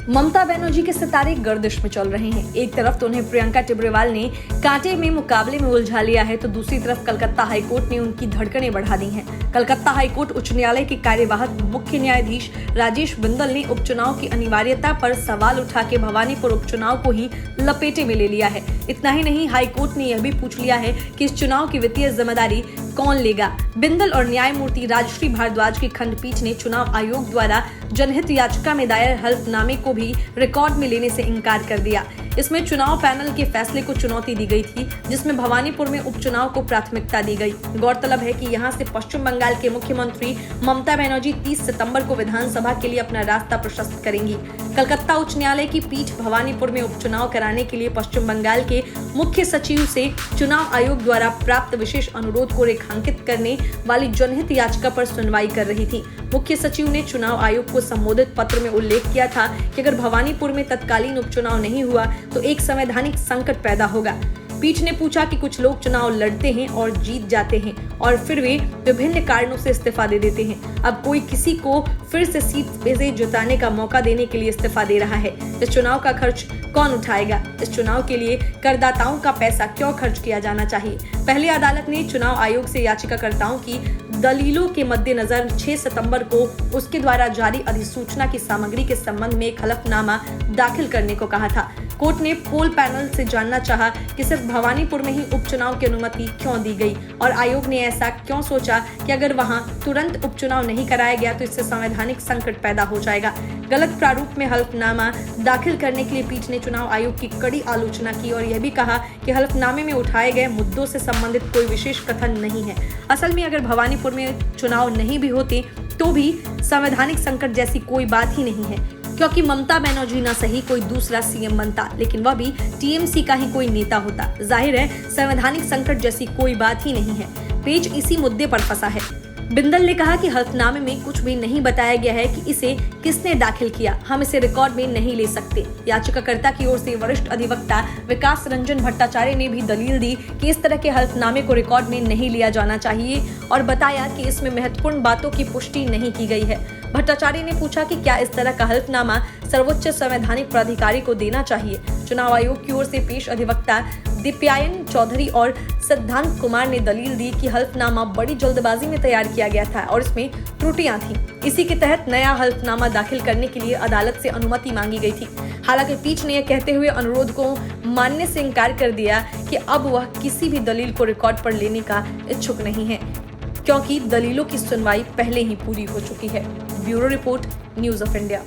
ममता बनर्जी के सितारे गर्दिश में चल रहे हैं। एक तरफ तो उन्हें प्रियंका टिब्रेवाल ने कांटे में मुकाबले में उलझा लिया है, तो दूसरी तरफ कलकत्ता हाईकोर्ट ने उनकी धड़कनें बढ़ा दी हैं। कलकत्ता हाईकोर्ट उच्च न्यायालय के कार्यवाहक मुख्य न्यायाधीश राजेश बिंदल ने उपचुनाव की अनिवार्यता पर सवाल उठा के भवानीपुर उपचुनाव को ही लपेटे में ले लिया है। इतना ही नहीं, हाईकोर्ट ने यह भी पूछ लिया है कि इस चुनाव की वित्तीय जिम्मेदारी कौन लेगा। बिंदल और न्यायमूर्ति राजश्री भारद्वाज की खंडपीठ ने चुनाव आयोग द्वारा जनहित याचिका में दायर हल्फनामे को भी रिकॉर्ड में लेने से इनकार कर दिया। इसमें चुनाव पैनल के फैसले को चुनौती दी गई थी, जिसमें भवानीपुर में उपचुनाव को प्राथमिकता दी गई। गौरतलब है कि यहां से पश्चिम बंगाल के मुख्यमंत्री ममता बनर्जी 30 सितंबर को विधानसभा के लिए अपना रास्ता प्रशस्त करेंगी। कलकत्ता उच्च न्यायालय की पीठ भवानीपुर में उपचुनाव कराने के लिए पश्चिम बंगाल के मुख्य सचिव से चुनाव आयोग द्वारा प्राप्त विशेष अनुरोध को रेखांकित करने वाली जनहित याचिका पर सुनवाई कर रही थी। मुख्य सचिव ने चुनाव आयोग को संबोधित पत्र में उल्लेख किया था कि अगर भवानीपुर में तत्कालीन उपचुनाव नहीं हुआ तो एक संवैधानिक संकट पैदा होगा। पीठ ने पूछा कि कुछ लोग चुनाव लड़ते हैं और जीत जाते हैं और फिर वे विभिन्न कारणों से इस्तीफा दे देते हैं। अब कोई किसी को फिर से सीट से जिताने का मौका देने के लिए इस्तीफा दे रहा है। इस चुनाव का खर्च कौन उठाएगा? इस चुनाव के लिए करदाताओं का पैसा क्यों खर्च किया जाना चाहिए? पहले अदालत ने चुनाव आयोग से याचिकाकर्ताओं की दलीलों के मद्देनजर 6 सितंबर को उसके द्वारा जारी अधिसूचना की सामग्री के संबंध में एक हलफनामा दाखिल करने को कहा था। कोर्ट ने पोल पैनल से जानना चाहा कि सिर्फ भवानीपुर में ही उपचुनाव की अनुमति क्यों दी गई और आयोग ने ऐसा क्यों सोचा कि अगर वहां तुरंत उपचुनाव नहीं कराया गया तो इससे संवैधानिक संकट पैदा हो जाएगा। गलत प्रारूप में हलफनामा दाखिल करने के लिए पीठ ने चुनाव आयोग की कड़ी आलोचना की और यह भी कहा कि हलफनामे में उठाए गए मुद्दों से संबंधित कोई विशेष कथन नहीं है। असल में अगर भवानीपुर में चुनाव नहीं भी होते तो भी संवैधानिक संकट जैसी कोई बात ही नहीं है, क्योंकि ममता बनर्जी ना सही कोई दूसरा सीएम बनता, लेकिन वह भी टीएमसी का ही कोई नेता होता। जाहिर है संवैधानिक संकट जैसी कोई बात ही नहीं है। पेच इसी मुद्दे पर फंसा है। बिंदल ने कहा कि हलफनामे में कुछ भी नहीं बताया गया है कि इसे किसने दाखिल किया, हम इसे रिकॉर्ड में नहीं ले सकते। याचिकाकर्ता की ओर से वरिष्ठ अधिवक्ता विकास रंजन भट्टाचार्य ने भी दलील दी कि इस तरह के हलफनामे को रिकॉर्ड में नहीं लिया जाना चाहिए और बताया कि इसमें महत्वपूर्ण बातों की पुष्टि नहीं की गई है। भट्टाचार्य ने पूछा कि क्या इस तरह का हलफनामा सर्वोच्च संवैधानिक प्राधिकारी को देना चाहिए। चुनाव आयोग की ओर से पेश अधिवक्ता दीप्यायन चौधरी और सिद्धांत कुमार ने दलील दी कि हल्फनामा बड़ी जल्दबाजी में तैयार किया गया था और इसमें त्रुटियां थीं। इसी के तहत नया हल्फनामा दाखिल करने के लिए अदालत से अनुमति मांगी गई थी। हालांकि पीठ ने यह कहते हुए अनुरोध को मानने से इनकार कर दिया कि अब वह किसी भी दलील को रिकॉर्ड पर लेने का इच्छुक नहीं है, क्योंकि दलीलों की सुनवाई पहले ही पूरी हो चुकी है। Bureau report, news of India.